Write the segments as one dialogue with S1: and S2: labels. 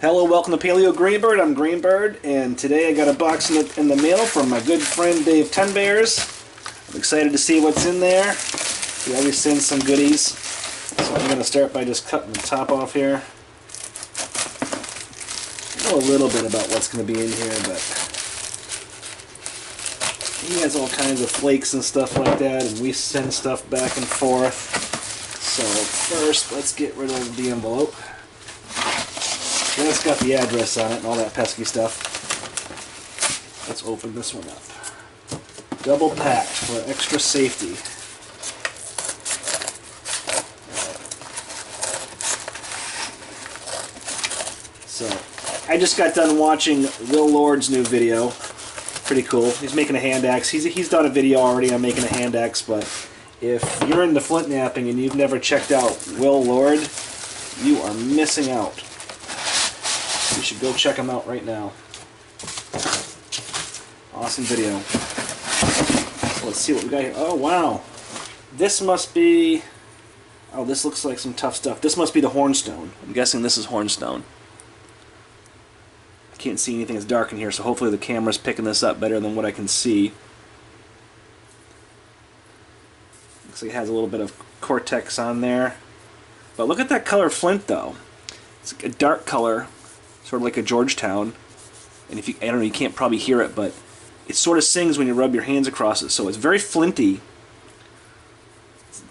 S1: Hello, welcome to Paleo Greenbird. I'm Greenbird, and today I got a box in the mail from my good friend Dave Tenbears. I'm excited to see what's in there. He always sends some goodies. So I'm going to start by just cutting the top off here. I know a little bit about what's going to be in here, but he has all kinds of flakes and stuff like that, and we send stuff back and forth. So first, let's get rid of the envelope. That's got the address on it and all that pesky stuff. Let's open this one up. Double packed for extra safety. So, I just got done watching Will Lord's new video. Pretty cool. He's making a hand axe. He's done a video already on making a hand axe, but if you're into flint knapping and you've never checked out Will Lord, you are missing out. You should go check him out right now. Awesome video. So let's see what we got here. Oh, wow. This must be... Oh, this looks like some tough stuff. This must be the hornstone. I'm guessing this is hornstone. I can't see anything. It's dark in here, so hopefully the camera's picking this up better than what I can see. Looks like it has a little bit of cortex on there. But look at that color flint, though. It's a dark color. Sort of like a Georgetown, and if you, I don't know, you can't probably hear it, but it sort of sings when you rub your hands across it, so it's very flinty.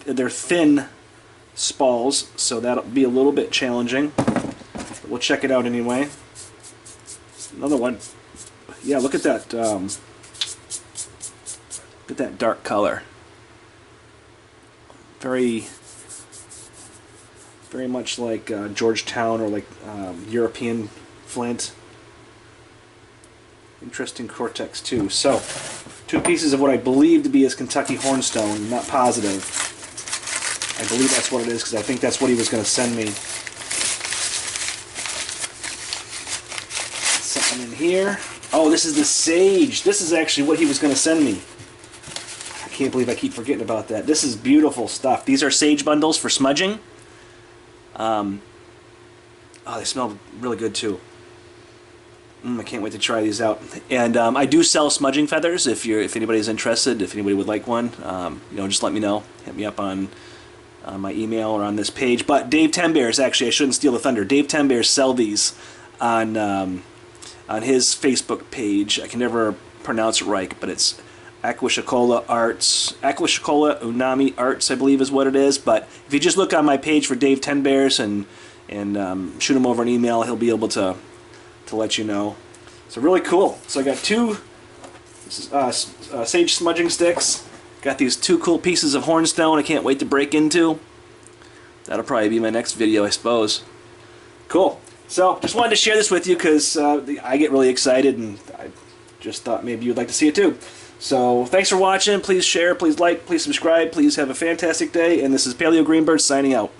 S1: They're thin spalls, so that'll be a little bit challenging. But we'll check it out anyway. Another one. Yeah, look at that. Look at that dark color. Very much like Georgetown or like European flint. Interesting cortex too. So, two pieces of what I believe to be his Kentucky hornstone. Not positive. I believe that's what it is because I think that's what he was going to send me. Something in here. Oh, this is the sage. This is actually what he was going to send me. I can't believe I keep forgetting about that. This is beautiful stuff. These are sage bundles for smudging. Oh, they smell really good too. I can't wait to try these out. And I do sell smudging feathers. If anybody's interested, if anybody would like one, you know, just let me know. Hit me up on my email or on this page. But Dave Tenbears, actually, I shouldn't steal the thunder. Dave Tenbears sell these on his Facebook page. I can never pronounce it right, but it's Aquashicola Arts, Aquashicola Unami Arts, I believe is what it is. But if you just look on my page for Dave Tenbears and shoot him over an email, he'll be able to let you know. So really cool. So I got two sage smudging sticks. Got these two cool pieces of hornstone I can't wait to break into. That'll probably be my next video, I suppose. Cool. So just wanted to share this with you because I get really excited and I just thought maybe you'd like to see it too. So thanks for watching. Please share, please like, please subscribe. Please have a fantastic day. And this is Paleo Greenbird signing out.